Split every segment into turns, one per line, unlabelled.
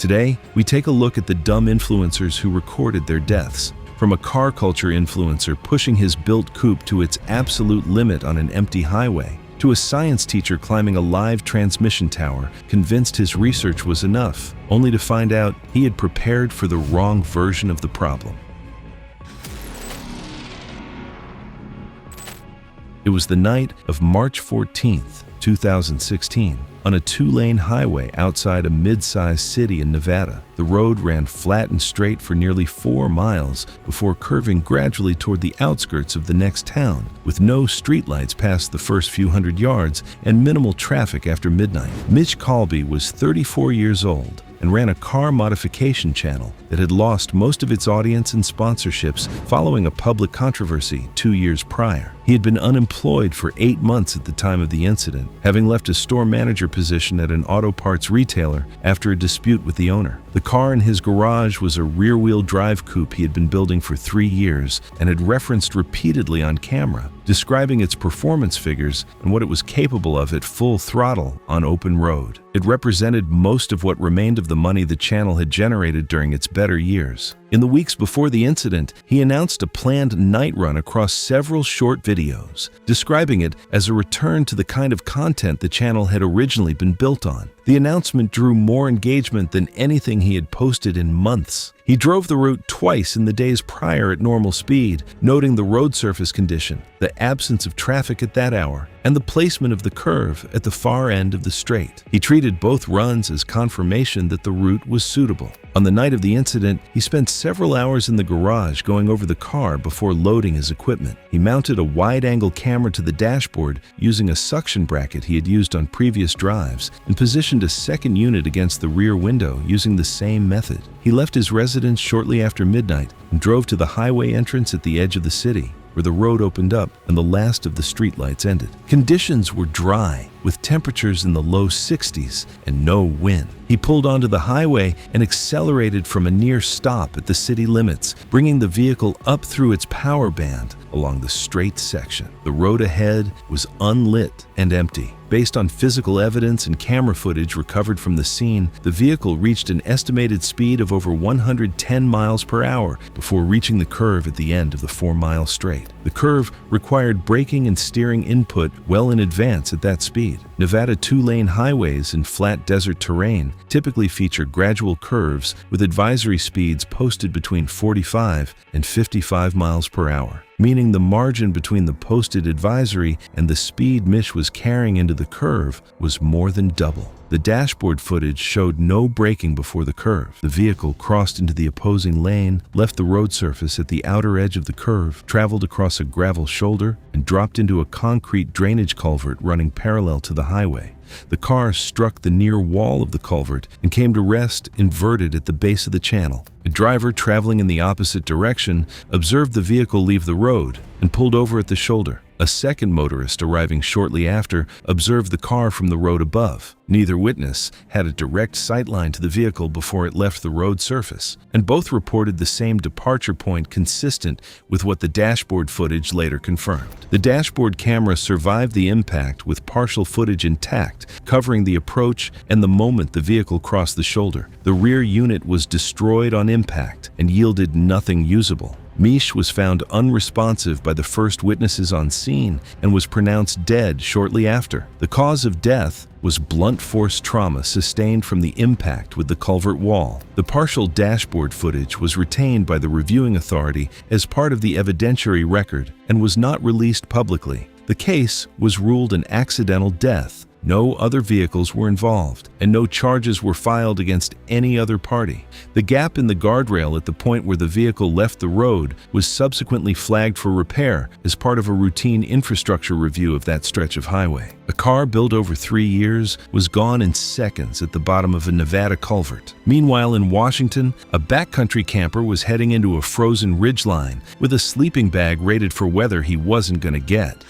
Today, we take a look at the dumb influencers who recorded their deaths. From a car culture influencer pushing his built coupe to its absolute limit on an empty highway, to a science teacher climbing a live transmission tower, convinced his research was enough, only to find out he had prepared for the wrong version of the problem. It was the night of March 14th, 2016. On a two-lane highway outside a mid-sized city in Nevada, the road ran flat and straight for nearly 4 miles before curving gradually toward the outskirts of the next town, with no streetlights past the first few hundred yards and minimal traffic after midnight. Mitch Colby was 34 years old and ran a car modification channel that had lost most of its audience and sponsorships following a public controversy 2 years prior. He had been unemployed for 8 months at the time of the incident, having left a store manager position at an auto parts retailer after a dispute with the owner. The car in his garage was a rear-wheel drive coupe he had been building for 3 years and had referenced repeatedly on camera, describing its performance figures and what it was capable of at full throttle on open road. It represented most of what remained of the money the channel had generated during its better years. In the weeks before the incident, he announced a planned night run across several short videos, describing it as a return to the kind of content the channel had originally been built on. The announcement drew more engagement than anything he had posted in months. He drove the route twice in the days prior at normal speed, noting the road surface condition, the absence of traffic at that hour, and the placement of the curve at the far end of the straight. He treated both runs as confirmation that the route was suitable. On the night of the incident, he spent several hours in the garage going over the car before loading his equipment. He mounted a wide-angle camera to the dashboard using a suction bracket he had used on previous drives and positioned a second unit against the rear window using the same method. He left his residence shortly after midnight and drove to the highway entrance at the edge of the city, where the road opened up and the last of the streetlights ended. Conditions were dry, with temperatures in the low 60s and no wind. He pulled onto the highway and accelerated from a near stop at the city limits, bringing the vehicle up through its power band along the straight section. The road ahead was unlit and empty. Based on physical evidence and camera footage recovered from the scene, the vehicle reached an estimated speed of over 110 miles per hour before reaching the curve at the end of the 4-mile straight. The curve required braking and steering input well in advance at that speed. Nevada two-lane highways in flat desert terrain typically feature gradual curves with advisory speeds posted between 45 and 55 miles per hour, meaning the margin between the posted advisory and the speed Mitch was carrying into the curve was more than double. The dashboard footage showed no braking before the curve. The vehicle crossed into the opposing lane, left the road surface at the outer edge of the curve, traveled across a gravel shoulder, and dropped into a concrete drainage culvert running parallel to the highway. The car struck the near wall of the culvert and came to rest inverted at the base of the channel. A driver traveling in the opposite direction observed the vehicle leave the road and pulled over at the shoulder. A second motorist arriving shortly after observed the car from the road above. Neither witness had a direct sightline to the vehicle before it left the road surface, and both reported the same departure point consistent with what the dashboard footage later confirmed. The dashboard camera survived the impact with partial footage intact, covering the approach and the moment the vehicle crossed the shoulder. The rear unit was destroyed on impact and yielded nothing usable. Mitch was found unresponsive by the first witnesses on scene and was pronounced dead shortly after. The cause of death was blunt force trauma sustained from the impact with the culvert wall. The partial dashboard footage was retained by the reviewing authority as part of the evidentiary record and was not released publicly. The case was ruled an accidental death. No other vehicles were involved, and no charges were filed against any other party. The gap in the guardrail at the point where the vehicle left the road was subsequently flagged for repair as part of a routine infrastructure review of that stretch of highway. A car built over 3 years was gone in seconds at the bottom of a Nevada culvert. Meanwhile, in Washington, a backcountry camper was heading into a frozen ridgeline with a sleeping bag rated for weather he wasn't going to get.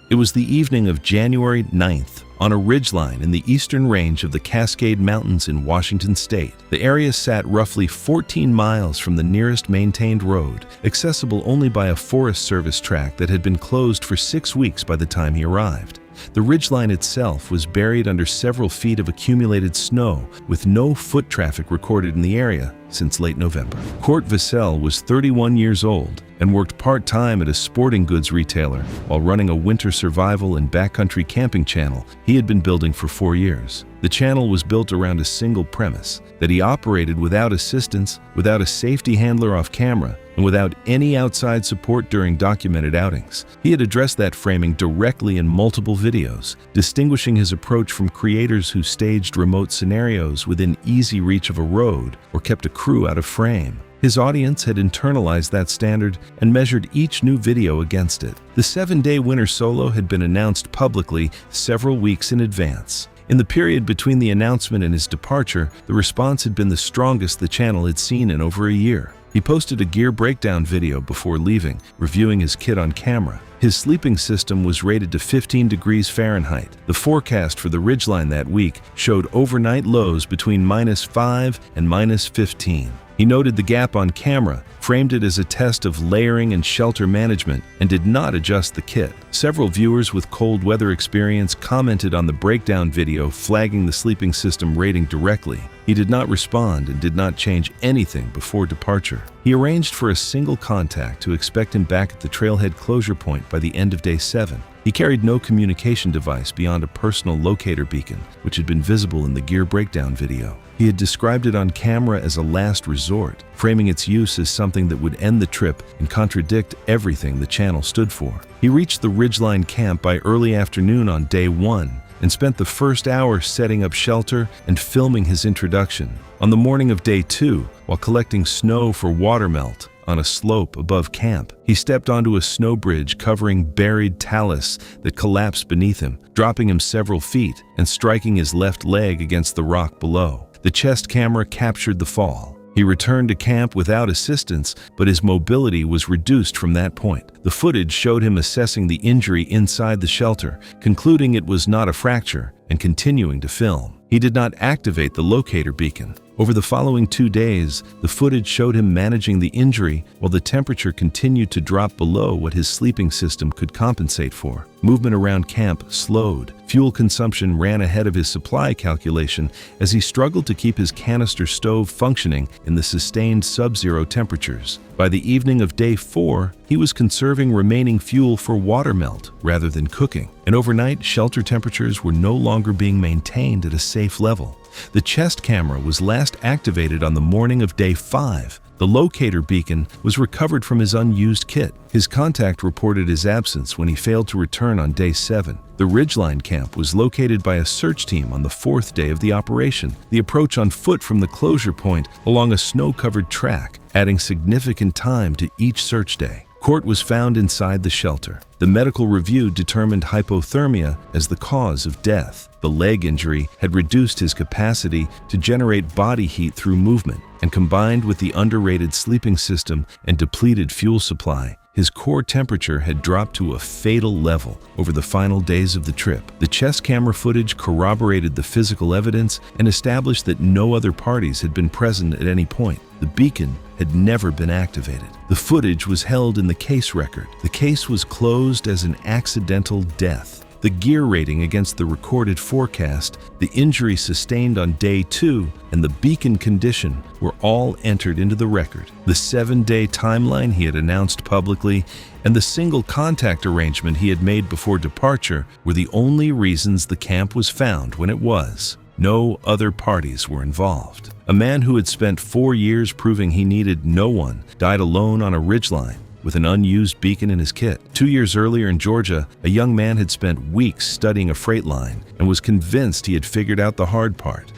It was the evening of January 9th on a ridgeline in the eastern range of the Cascade Mountains in Washington state. The area sat roughly 14 miles from the nearest maintained road, accessible only by a Forest Service track that had been closed for 6 weeks by the time he arrived. The ridgeline itself was buried under several feet of accumulated snow, with no foot traffic recorded in the area since late November. Kurt Vassell was 31 years old and worked part-time at a sporting goods retailer while running a winter survival and backcountry camping channel he had been building for 4 years. The channel was built around a single premise, that he operated without assistance, without a safety handler off camera, and without any outside support during documented outings. He had addressed that framing directly in multiple videos, distinguishing his approach from creators who staged remote scenarios within easy reach of a road or kept a crew out of frame. His audience had internalized that standard and measured each new video against it. The 7-day winter solo had been announced publicly several weeks in advance. In the period between the announcement and his departure, the response had been the strongest the channel had seen in over a year. He posted a gear breakdown video before leaving, reviewing his kit on camera. His sleeping system was rated to 15 degrees Fahrenheit. The forecast for the ridgeline that week showed overnight lows between -5 and -15. He noted the gap on camera, framed it as a test of layering and shelter management, and did not adjust the kit. Several viewers with cold weather experience commented on the breakdown video, flagging the sleeping system rating directly. He did not respond and did not change anything before departure. He arranged for a single contact to expect him back at the trailhead closure point by the end of day 7. He carried no communication device beyond a personal locator beacon, which had been visible in the gear breakdown video. He had described it on camera as a last resort, framing its use as something that would end the trip and contradict everything the channel stood for. He reached the ridgeline camp by early afternoon on day 1 and spent the first hour setting up shelter and filming his introduction. On the morning of day 2, while collecting snow for water melt on a slope above camp, he stepped onto a snow bridge covering buried talus that collapsed beneath him, dropping him several feet and striking his left leg against the rock below. The chest camera captured the fall. He returned to camp without assistance, but his mobility was reduced from that point. The footage showed him assessing the injury inside the shelter, concluding it was not a fracture, and continuing to film. He did not activate the locator beacon. Over the following 2 days, the footage showed him managing the injury while the temperature continued to drop below what his sleeping system could compensate for. Movement around camp slowed. Fuel consumption ran ahead of his supply calculation as he struggled to keep his canister stove functioning in the sustained sub-zero temperatures. By the evening of day 4, he was conserving remaining fuel for water melt rather than cooking, and overnight shelter temperatures were no longer being maintained at a safe level. The chest camera was last activated on the morning of day 5. The locator beacon was recovered from his unused kit. His contact reported his absence when he failed to return on day 7. The ridgeline camp was located by a search team on the 4th day of the operation. The approach on foot from the closure point along a snow-covered track, adding significant time to each search day. Kurt was found inside the shelter. The medical review determined hypothermia as the cause of death. The leg injury had reduced his capacity to generate body heat through movement, and combined with the underrated sleeping system and depleted fuel supply, his core temperature had dropped to a fatal level over the final days of the trip. The chest camera footage corroborated the physical evidence and established that no other parties had been present at any point. The beacon had never been activated. The footage was held in the case record. The case was closed as an accidental death. The gear rating against the recorded forecast, the injury sustained on day 2, and the beacon condition were all entered into the record. The 7-day timeline he had announced publicly and the single contact arrangement he had made before departure were the only reasons the camp was found when it was. No other parties were involved. A man who had spent 4 years proving he needed no one died alone on a ridgeline with an unused beacon in his kit. 2 years earlier in Georgia, a young man had spent weeks studying a freight line and was convinced he had figured out the hard part.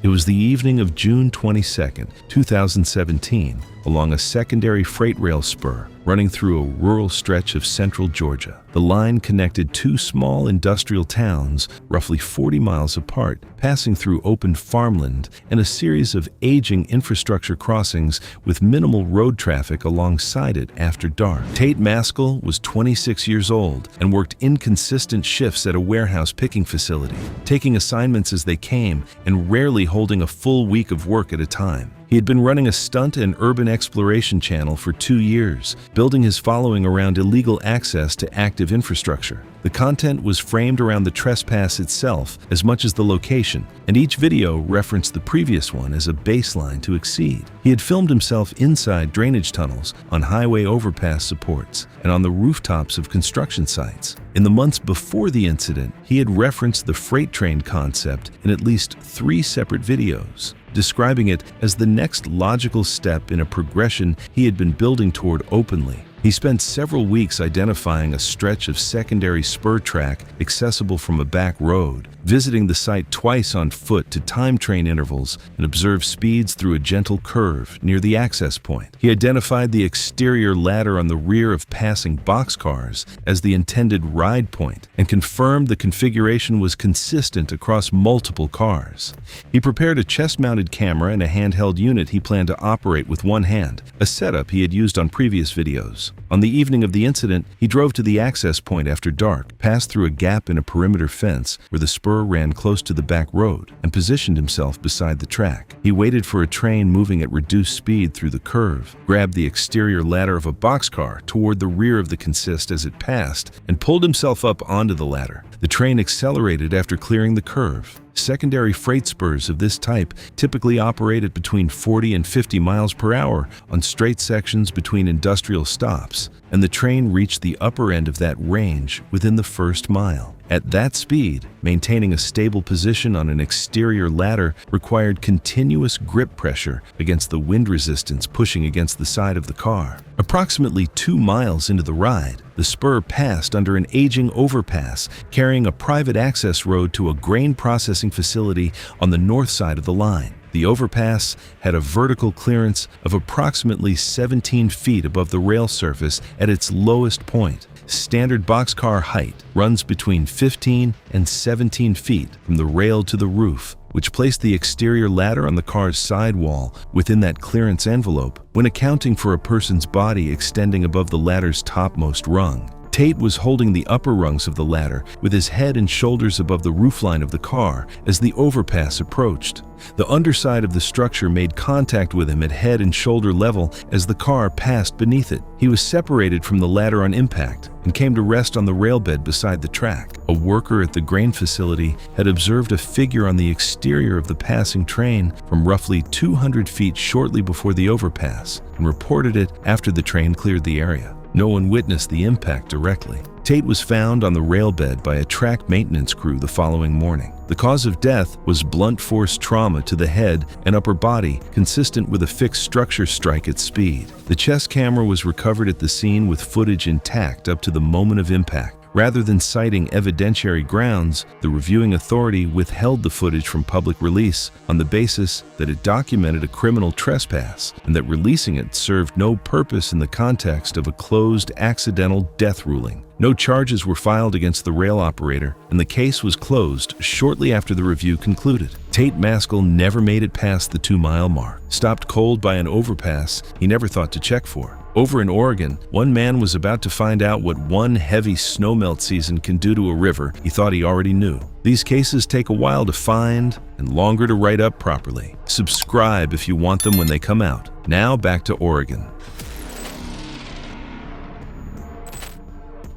It was the evening of June 22, 2017, along a secondary freight rail spur running through a rural stretch of central Georgia. The line connected 2 small industrial towns roughly 40 miles apart, passing through open farmland and a series of aging infrastructure crossings with minimal road traffic alongside it after dark. Tate Maskell was 26 years old and worked inconsistent shifts at a warehouse picking facility, taking assignments as they came and rarely holding a full week of work at a time. He had been running a stunt and urban exploration channel for 2 years, building his following around illegal access to active infrastructure. The content was framed around the trespass itself as much as the location, and each video referenced the previous one as a baseline to exceed. He had filmed himself inside drainage tunnels, on highway overpass supports, and on the rooftops of construction sites. In the months before the incident, he had referenced the freight train concept in at least 3 separate videos, describing it as the next logical step in a progression he had been building toward openly. He spent several weeks identifying a stretch of secondary spur track accessible from a back road, visiting the site twice on foot to time train intervals and observe speeds through a gentle curve near the access point. He identified the exterior ladder on the rear of passing boxcars as the intended ride point and confirmed the configuration was consistent across multiple cars. He prepared a chest-mounted camera and a handheld unit he planned to operate with one hand, a setup he had used on previous videos. On the evening of the incident, he drove to the access point after dark, passed through a gap in a perimeter fence where the spur ran close to the back road, and positioned himself beside the track. He waited for a train moving at reduced speed through the curve, grabbed the exterior ladder of a boxcar toward the rear of the consist as it passed, and pulled himself up onto the ladder. The train accelerated after clearing the curve. Secondary freight spurs of this type typically operate at between 40 and 50 miles per hour on straight sections between industrial stops, and the train reached the upper end of that range within the first mile. At that speed, maintaining a stable position on an exterior ladder required continuous grip pressure against the wind resistance pushing against the side of the car. Approximately 2 miles into the ride, the spur passed under an aging overpass carrying a private access road to a grain processing facility on the north side of the line. The overpass had a vertical clearance of approximately 17 feet above the rail surface at its lowest point. Standard boxcar height runs between 15 and 17 feet from the rail to the roof, which placed the exterior ladder on the car's sidewall within that clearance envelope when accounting for a person's body extending above the ladder's topmost rung. Tate was holding the upper rungs of the ladder with his head and shoulders above the roofline of the car as the overpass approached. The underside of the structure made contact with him at head and shoulder level as the car passed beneath it. He was separated from the ladder on impact and came to rest on the railbed beside the track. A worker at the grain facility had observed a figure on the exterior of the passing train from roughly 200 feet shortly before the overpass and reported it after the train cleared the area. No one witnessed the impact directly. Tate was found on the railbed by a track maintenance crew the following morning. The cause of death was blunt force trauma to the head and upper body, consistent with a fixed structure strike at speed. The chest camera was recovered at the scene with footage intact up to the moment of impact. Rather than citing evidentiary grounds, the reviewing authority withheld the footage from public release on the basis that it documented a criminal trespass and that releasing it served no purpose in the context of a closed accidental death ruling. No charges were filed against the rail operator, and the case was closed shortly after the review concluded. Tate Maskell never made it past the 2-mile mark. Stopped cold by an overpass he never thought to check for. Over in Oregon, one man was about to find out what one heavy snowmelt season can do to a river he thought he already knew. These cases take a while to find and longer to write up properly. Subscribe if you want them when they come out. Now back to Oregon.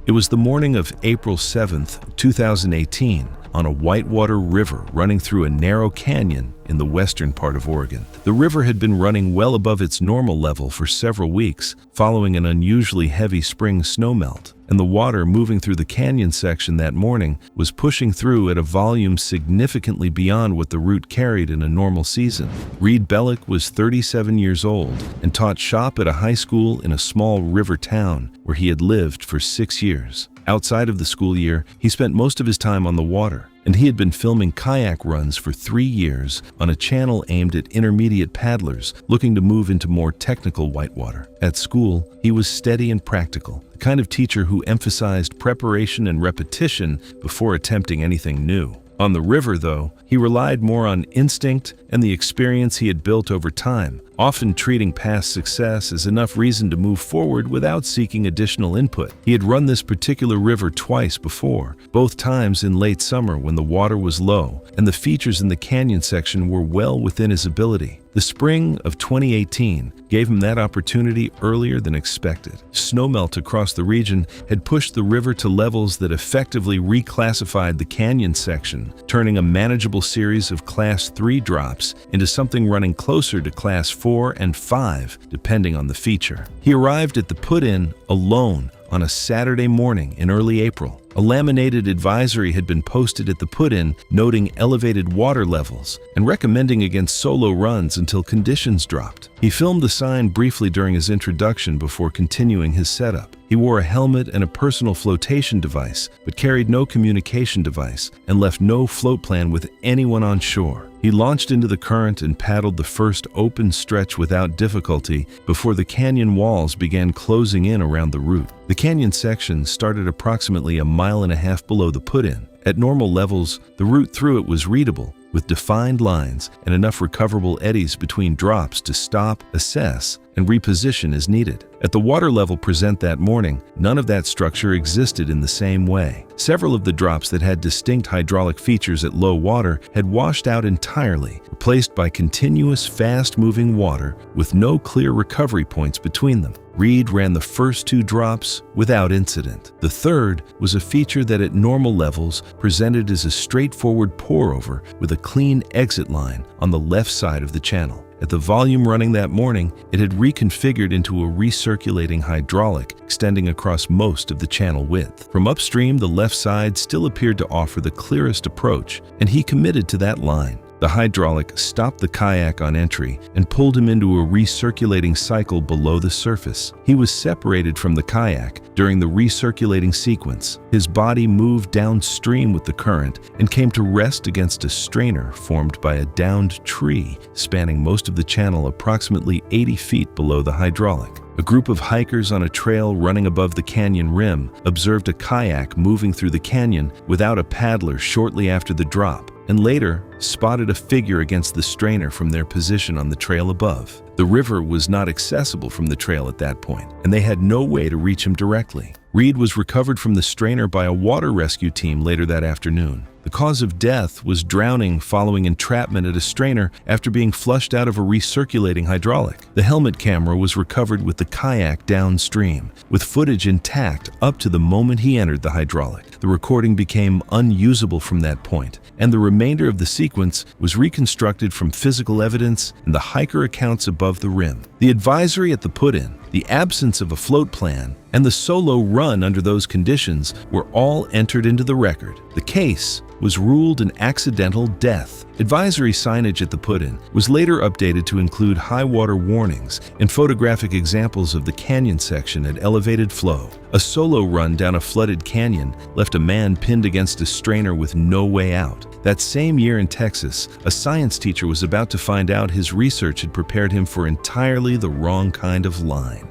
It was the morning of April 7th, 2018, on a whitewater river running through a narrow canyon in the western part of Oregon. The river had been running well above its normal level for several weeks, following an unusually heavy spring snowmelt, and the water moving through the canyon section that morning was pushing through at a volume significantly beyond what the route carried in a normal season. Reed Bellick was 37 years old and taught shop at a high school in a small river town where he had lived for 6 years. Outside of the school year, he spent most of his time on the water, and he had been filming kayak runs for 3 years on a channel aimed at intermediate paddlers looking to move into more technical whitewater. At school, he was steady and practical, the kind of teacher who emphasized preparation and repetition before attempting anything new. On the river, though, he relied more on instinct and the experience he had built over time, often treating past success as enough reason to move forward without seeking additional input. He had run this particular river twice before, both times in late summer when the water was low and the features in the canyon section were well within his ability. The spring of 2018 gave him that opportunity earlier than expected. Snowmelt across the region had pushed the river to levels that effectively reclassified the canyon section, turning a manageable series of Class 3 drops into something running closer to Class 4 and 5, depending on the feature. He arrived at the put-in alone on a Saturday morning in early April. A laminated advisory had been posted at the put-in noting elevated water levels and recommending against solo runs until conditions dropped. He filmed the sign briefly during his introduction before continuing his setup. He wore a helmet and a personal flotation device, but carried no communication device and left no float plan with anyone on shore. He launched into the current and paddled the first open stretch without difficulty before the canyon walls began closing in around the route. The canyon section started approximately a mile and a half below the put-in. At normal levels, the route through it was readable, with defined lines and enough recoverable eddies between drops to stop, assess, and reposition as needed. At the water level present that morning, none of that structure existed in the same way. Several of the drops that had distinct hydraulic features at low water had washed out entirely, replaced by continuous fast-moving water with no clear recovery points between them. Reed ran the first 2 drops without incident. The third was a feature that at normal levels presented as a straightforward pour-over with a clean exit line on the left side of the channel. At the volume running that morning, it had reconfigured into a recirculating hydraulic extending across most of the channel width. From upstream, the left side still appeared to offer the clearest approach, and he committed to that line. The hydraulic stopped the kayak on entry and pulled him into a recirculating cycle below the surface. He was separated from the kayak during the recirculating sequence. His body moved downstream with the current and came to rest against a strainer formed by a downed tree spanning most of the channel approximately 80 feet below the hydraulic. A group of hikers on a trail running above the canyon rim observed a kayak moving through the canyon without a paddler shortly after the drop, and later spotted a figure against the strainer from their position on the trail above. The river was not accessible from the trail at that point, and they had no way to reach him directly. Reed was recovered from the strainer by a water rescue team later that afternoon. The cause of death was drowning following entrapment at a strainer after being flushed out of a recirculating hydraulic. The helmet camera was recovered with the kayak downstream, with footage intact up to the moment he entered the hydraulic. The recording became unusable from that point, and the remainder of the sequence was reconstructed from physical evidence and the hiker accounts above the rim. The advisory at the put-in, the absence of a float plan, and the solo run under those conditions were all entered into the record. The case was ruled an accidental death. Advisory signage at the put-in was later updated to include high water warnings and photographic examples of the canyon section at elevated flow. A solo run down a flooded canyon left a man pinned against a strainer with no way out. That same year in Texas, a science teacher was about to find out his research had prepared him for entirely the wrong kind of line.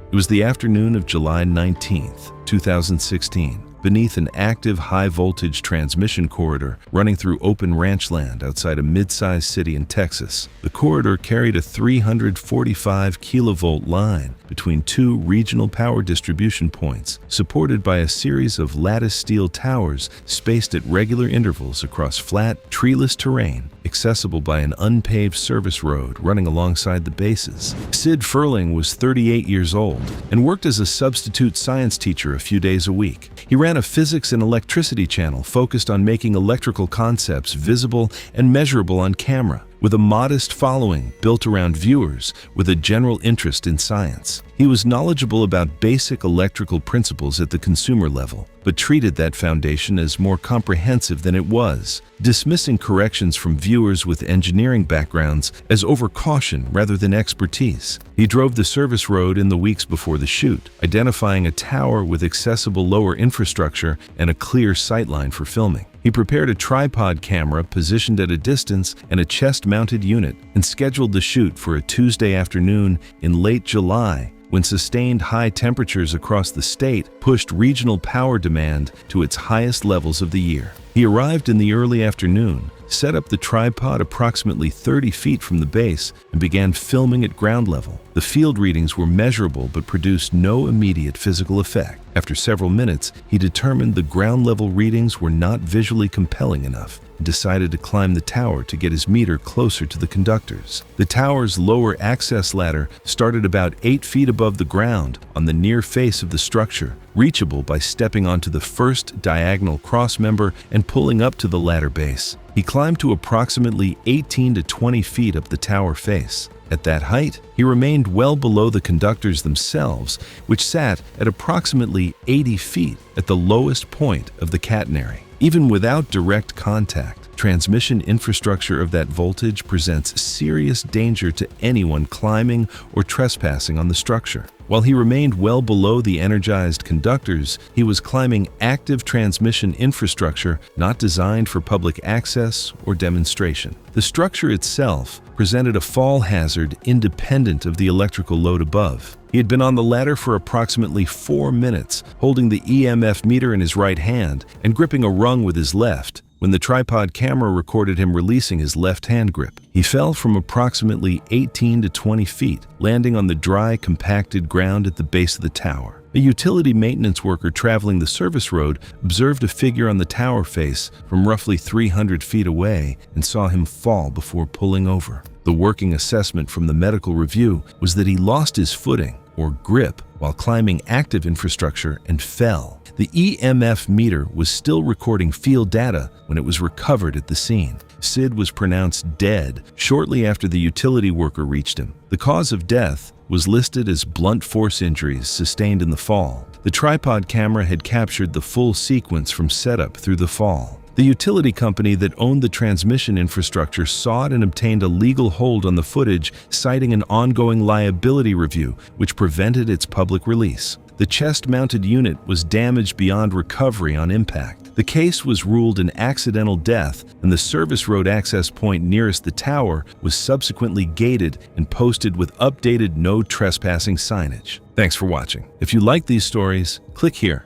It was the afternoon of July 19th, 2016, beneath an active high-voltage transmission corridor running through open ranch land outside a mid-sized city in Texas. The corridor carried a 345 kilovolt line between 2 regional power distribution points, supported by a series of lattice steel towers spaced at regular intervals across flat, treeless terrain, accessible by an unpaved service road running alongside the bases. Sid Furling was 38 years old and worked as a substitute science teacher a few days a week. He ran a physics and electricity channel focused on making electrical concepts visible and measurable on camera, with a modest following built around viewers with a general interest in science. He was knowledgeable about basic electrical principles at the consumer level, but treated that foundation as more comprehensive than it was, dismissing corrections from viewers with engineering backgrounds as overcaution rather than expertise. He drove the service road in the weeks before the shoot, identifying a tower with accessible lower infrastructure and a clear sightline for filming. He prepared a tripod camera positioned at a distance and a chest-mounted unit and scheduled the shoot for a Tuesday afternoon in late July, when sustained high temperatures across the state pushed regional power demand to its highest levels of the year. He arrived in the early afternoon, set up the tripod approximately 30 feet from the base and began filming at ground level. The field readings were measurable but produced no immediate physical effect. After several minutes, he determined the ground level readings were not visually compelling enough and decided to climb the tower to get his meter closer to the conductors. The tower's lower access ladder started about 8 feet above the ground on the near face of the structure, reachable by stepping onto the first diagonal cross member and pulling up to the ladder base. He climbed to approximately 18 to 20 feet up the tower face. At that height, he remained well below the conductors themselves, which sat at approximately 80 feet at the lowest point of the catenary. Even without direct contact, transmission infrastructure of that voltage presents serious danger to anyone climbing or trespassing on the structure. While he remained well below the energized conductors, he was climbing active transmission infrastructure not designed for public access or demonstration. The structure itself presented a fall hazard independent of the electrical load above. He had been on the ladder for approximately 4 minutes, holding the EMF meter in his right hand and gripping a rung with his left, when the tripod camera recorded him releasing his left-hand grip. He fell from approximately 18 to 20 feet, landing on the dry, compacted ground at the base of the tower. A utility maintenance worker traveling the service road observed a figure on the tower face from roughly 300 feet away and saw him fall before pulling over. The working assessment from the medical review was that he lost his footing, or grip, while climbing active infrastructure and fell. The EMF meter was still recording field data when it was recovered at the scene. Sid was pronounced dead shortly after the utility worker reached him. The cause of death was listed as blunt force injuries sustained in the fall. The tripod camera had captured the full sequence from setup through the fall. The utility company that owned the transmission infrastructure saw it and obtained a legal hold on the footage, citing an ongoing liability review, which prevented its public release. The chest-mounted unit was damaged beyond recovery on impact. The case was ruled an accidental death, and the service road access point nearest the tower was subsequently gated and posted with updated no trespassing signage. Thanks for watching. If you like these stories, click here